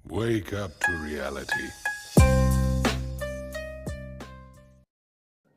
Wake up to reality.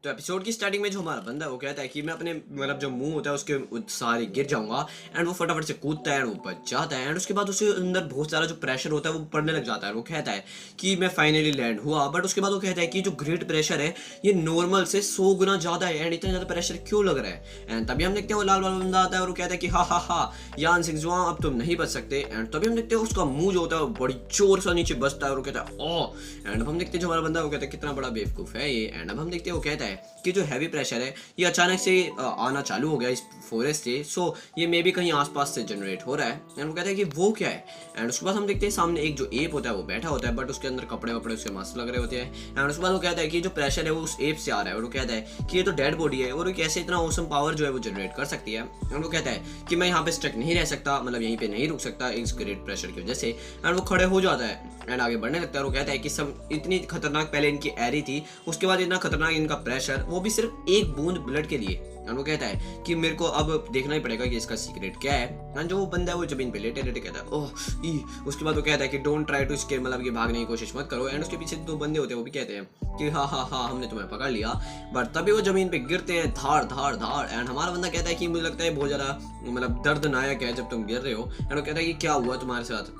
तो episode की starting में जो हमारा बंदा है वो कहता है कि मैं अपने मतलब जो मुंह होता है उसके सहारे गिर जाऊंगा एंड वो फटाफट से कूदता है एंड वो बच जाता है एंड उसके बाद उसके अंदर बहुत सारा जो प्रेशर होता है वो पड़ने लग जाता है। वो कहता है कि मैं फाइनली लैंड हुआ, बट उसके बाद वो कहता है कि जो ग्रेट प्रेशर है ये नॉर्मल से 100 गुना ज़्यादा है एंड इतना ज़्यादा प्रेशर क्यों लग रहा है। एंड तभी हम देखते हैं वो लाल वाला बंदा आता है और वो कहता है कि हा हा हा यान सिंह अब तुम नहीं बच सकते। एंड तभी हम देखते हैं उसका मुंह जो होता है वो बड़ी जोर से नीचे बसता है और वो कहता है ओ। एंड अब हम देखते हैं जो हमारा बंदा है वो कहता है कितना बड़ा बेवकूफ़ है ये। एंड अब हम देखते हैं वो कहता है कि जो हैवी प्रेशर है ये अचानक से आना चालू हो गया इस फॉरेस्ट से, सो ये मे भी कहीं आसपास से जनरेट हो रहा है। एंड वो कहता है कि वो क्या है। एंड उसके बाद हम देखते हैं सामने एक जो एप होता है वो बैठा होता है, बट उसके अंदर कपड़े वपड़े उसके मस्त लग रहे होते हैं। एंड उसके बाद वो कहता है कि जो प्रेशर है वो उस एप से आ रहा है और वो कहता है कि ये तो डेड बॉडी है और कैसे इतना औसम पावर जो है वो जनरेट कर सकती है। एंड वो कहता है कि मैं यहाँ पे स्टक नहीं रह सकता, मतलब यहीं पे नहीं रुक सकता इस ग्रेट प्रेशर की वजह से। एंड वो खड़े हो जाता है एंड आगे बढ़ने लगता है और वो कहता है कि सब इतनी खतरनाक पहले इनकी एरी थी, उसके बाद इतना खतरनाक इनका प्रेशर, वो भी सिर्फ एक बूंद ब्लड के लिए। एंड वो कहता है कि मेरे को अब देखना ही पड़ेगा कि इसका सीक्रेट क्या है। एंड जो वो बंदा है वो जमीन पे लेटे लेटे कहता है ओह ई। उसके बाद वो कहता है कि डोंट ट्राई टू एस्केप, मतलब कि भागने की कोशिश मत करो। एंड उसके पीछे दो बंदे होते हैं वो भी कहते हैं कि हाँ हाँ हाँ हमने तुम्हें पकड़ लिया, बट तभी वो जमीन पे गिरते हैं धाड़ धाड़ धाड़। एंड हमारा बंदा कहता है कि मुझे लगता है बहुत ज़्यादा मतलब दर्दनायक है जब तुम गिर रहे हो। एंड वो कहता है कि क्या हुआ तुम्हारे साथ।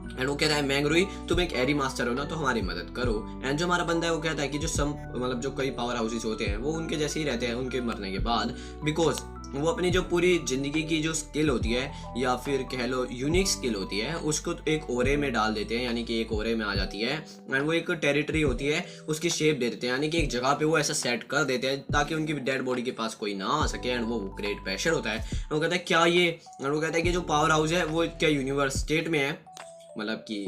एंड वो कहता है मैंगरुई तुम एक एरी मास्टर हो ना, तो हमारी मदद करो। एंड जो हमारा बंदा है वो कहता है कि जो सम मतलब जो कई पावर हाउसेस होते हैं वो उनके जैसे ही रहते हैं उनके मरने के बाद, बिकॉज वो अपनी जो पूरी ज़िंदगी की जो स्किल होती है या फिर कह लो यूनिक स्किल होती है उसको एक ओरे में डाल देते हैं, यानी कि एक ओरे में आ जाती है। एंड वो एक टेरिटरी होती है उसकी शेप दे देते हैं, यानी कि एक जगह पे वो ऐसा सेट कर देते हैं ताकि उनकी डेड बॉडी के पास कोई ना आ सके। एंड वो ग्रेट प्रेशर होता है। वो कहता है क्या ये, एंड वो कहता है कि जो पावर हाउस है वो क्या यूनिवर्स स्टेट में है, मतलब कि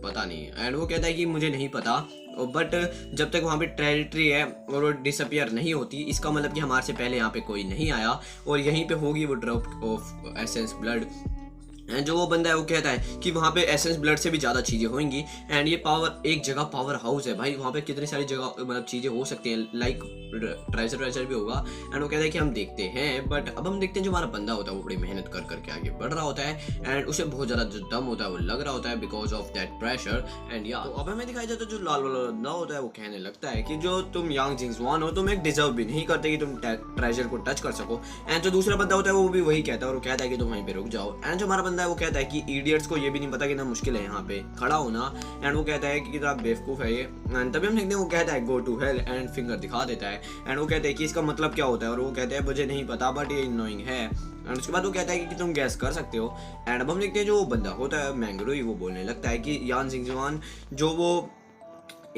पता नहीं। एंड वो कहता है कि मुझे नहीं पता, बट जब तक वहाँ पे टेरिटरी है और वो डिसअपियर नहीं होती इसका मतलब कि हमारे से पहले यहाँ पे कोई नहीं आया और यहीं पे होगी वो drop of essence blood. And जो वो बंदा है वो कहता है कि वहाँ पे एसेंस ब्लड से भी ज़्यादा चीज़ें होंगी। एंड ये पावर एक जगह पावर हाउस है भाई, वहाँ पे कितनी सारी जगह मतलब चीज़ें हो सकती हैं, लाइक ट्रेजर ट्रेजर भी होगा। एंड वो कहता है कि हम देखते हैं, बट अब हम देखते हैं जो हमारा बंदा होता है वो बड़ी मेहनत कर करके आगे बढ़ रहा होता है एंड उसे बहुत ज़्यादा जो दम होता है वो लग रहा होता है because of that pressure. And या तो अब हमें दिखाई जाता है जो लाल वाला बंदा होता है वो कहने लगता है कि जो तुम यांग जिंगजुआन हो तुम एक डिजर्व भी नहीं करते कि तुम ट्रेजर को टच कर सको। एंड जो दूसरा बंदा होता है वो भी वही कहता है और वो कहता है कि तुम वहीं पे रुक जाओ। एंड जो हमारा बंदा है वो कहता है कि इडियट्स को ये भी नहीं पता कितना मुश्किल है यहाँ पे खड़ा होना। एंड वो कहता है कि कितना बेवकूफ़ है ये। एंड तभी हम देखते हैं वो कहता है go to hell and finger दिखा देता है। एंड वो कहते हैं कि इसका मतलब क्या होता है और वो कहते हैं मुझे नहीं पता बट ये इनोइंग है। एंड उसके बाद वो कहता है कि तुम गैस कर सकते हो। एंड अब हम देखते हैं जो बंदा होता है मैंगरोई वो बोलने लगता है कि यान सिंह जो वो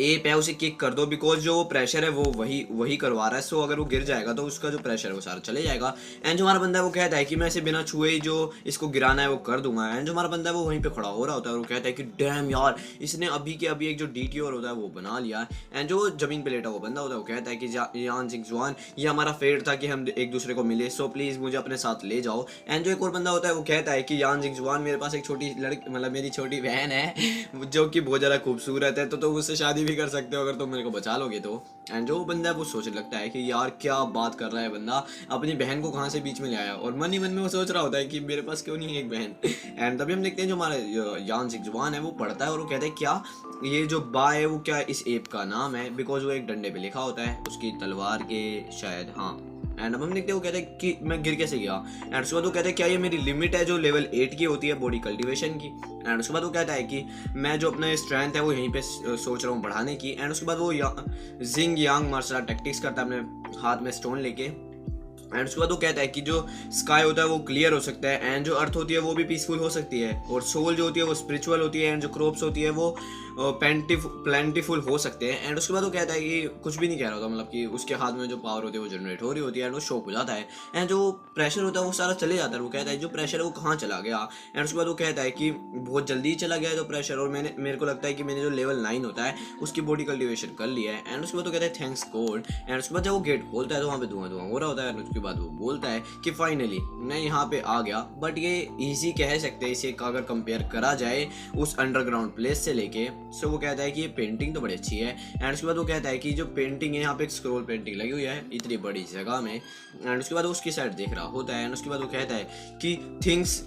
एप है उसे किक कर दो बिकॉज जो प्रेशर है वो वही करवा रहा है, सो अगर वो गिर जाएगा तो उसका जो प्रेशर है वो सारा चले जाएगा। एंड जो हमारा बंदा है वो कहता है कि मैं इसे बिना छुए ही जो इसको गिराना है वो कर दूंगा। एंड जो हमारा बंदा है वो वहीं पे खड़ा हो रहा होता है और वो कहता है कि डैम यार इसने अभी के अभी एक जो डीटीओर होता है वो बना लिया। एंड जो जमीन पे लेटा वो बंदा होता है वो कहता है कि यान सिंह ये हमारा फेट था कि हम एक दूसरे को मिले, सो प्लीज़ मुझे अपने साथ ले जाओ। एंड जो एक और बंदा होता है वो कहता है कि यान सिंह मेरे पास एक छोटी लड़की मतलब मेरी छोटी बहन है जो कि बहुत ज़्यादा खूबसूरत है, तो उससे शादी भी कर सकते हो अगर तुम मेरे को बचा लोगे तो। एंड जो बंदा है वो सोचने लगता है कि यार क्या बात कर रहा है बंदा, अपनी बहन को कहाँ से बीच में ले आया, और मन ही मन में वो सोच रहा होता है कि मेरे पास क्यों नहीं है एक बहन। एंड तभी हम देखते हैं जो हमारा यान सिंह है वो पढ़ता है और वो कहता है क्या ये जो बा है वो क्या इस एप का नाम है, बिकॉज वो एक डंडे पे लिखा होता है उसकी तलवार के शायद, हाँ। एंड अब हम देखते हैं वो कहते हैं कि मैं गिर कैसे गया। एंड उसके बाद वो कहते हैं क्या ये मेरी लिमिट है जो लेवल 8 की होती है बॉडी कल्टीवेशन की। एंड उसके बाद वो कहता है कि मैं जो अपना स्ट्रेंथ है वो यहीं पे सोच रहा हूँ बढ़ाने की। एंड उसके बाद वो जिंग यांग मार्शल आर्ट टैक्टिक्स करता है अपने हाथ में स्टोन लेके। एंड उसके बाद वो कहता है कि जो स्काई होता है वो क्लियर हो सकता है एंड जो अर्थ होती है वो भी पीसफुल हो सकती है, और सोल जो होती है वो स्पिरिचुअल होती है एंड जो क्रॉप्स होती है वो प्लेंटीफुल हो सकते हैं। एंड उसके बाद वो कहता है कि कुछ भी नहीं कह रहा होता, मतलब कि उसके हाथ में जो पावर होती है वो जनरेट हो रही होती है एंड वो शॉक हो जाता है। एंड जो प्रेशर होता है वो सारा चले जाता है। वो कहता है जो प्रेशर है वो कहाँ चला गया। एंड उसके बाद वो कहता है कि बहुत जल्दी चला गया है जो प्रेशर, और मेरे को लगता है कि मैंने जो लेवल 9 होता है उसकी बॉडी कल्टिवेशन कर लिया है। एंड उसके बाद वो कहता है थैंक्स गॉड। एंड उसके बाद जब वो गेट खोलता है तो वहाँ पे धुआं धुआं हो रहा होता है। एंड उसके बाद वो बोलता है कि फाइनली मैं यहाँ पे आ गया, बट ये ईजी कह सकते हैं इसे अगर कंपेयर करा जाए उस अंडरग्राउंड प्लेस से लेके। सो वो कहता है कि पेंटिंग तो बड़ी अच्छी है। एंड उसके बाद वो कहता है कि जो पेंटिंग है यहाँ पे एक स्क्रॉल पेंटिंग लगी हुई है इतनी बड़ी जगह में। एंड उसके बाद वो उसकी साइड देख रहा होता है। एंड उसके बाद वो कहता है कि थिंग्स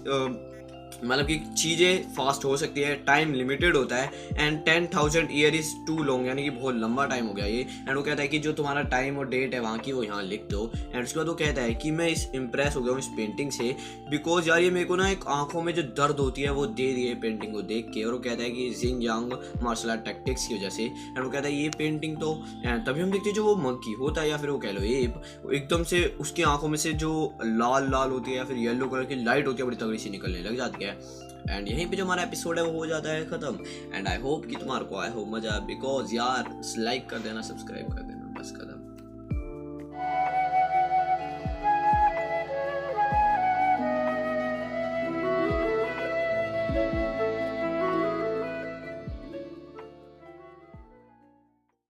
मतलब कि चीज़ें फास्ट हो सकती है, टाइम लिमिटेड होता है, and 10,000 year is too long, यानी कि बहुत लंबा टाइम हो गया ये। एंड वो कहता है कि जो तुम्हारा टाइम और डेट है वहाँ की वो यहाँ लिख दो। एंड उसके बाद वो कहता है कि मैं इस इम्प्रेस हो गया हूँ इस पेंटिंग से, बिकॉज यार ये मेरे को ना एक आंखों में जो दर्द होती है वो दे रही है पेंटिंग को देख के। और वो कहता है कि जिंग यांग मार्शल आर्ट टैक्टिक्स की वजह से। एंड वो कहता है ये पेंटिंग तो, तभी हम देखते हैं जो वो मंकी होता है या फिर वो कह लो एप, एकदम से उसकी आंखों में से जो लाल लाल होती है या फिर येलो कलर की लाइट होती है बड़ी तगड़ी सी निकलने लग जाती है। एंड यहीं पे जो हमारा एपिसोड है वो हो जाता है खत्म। एंड आई होप कि तुम्हारे को आया हो मजा, बिकॉज यार लाइक कर देना, सब्सक्राइब कर देना।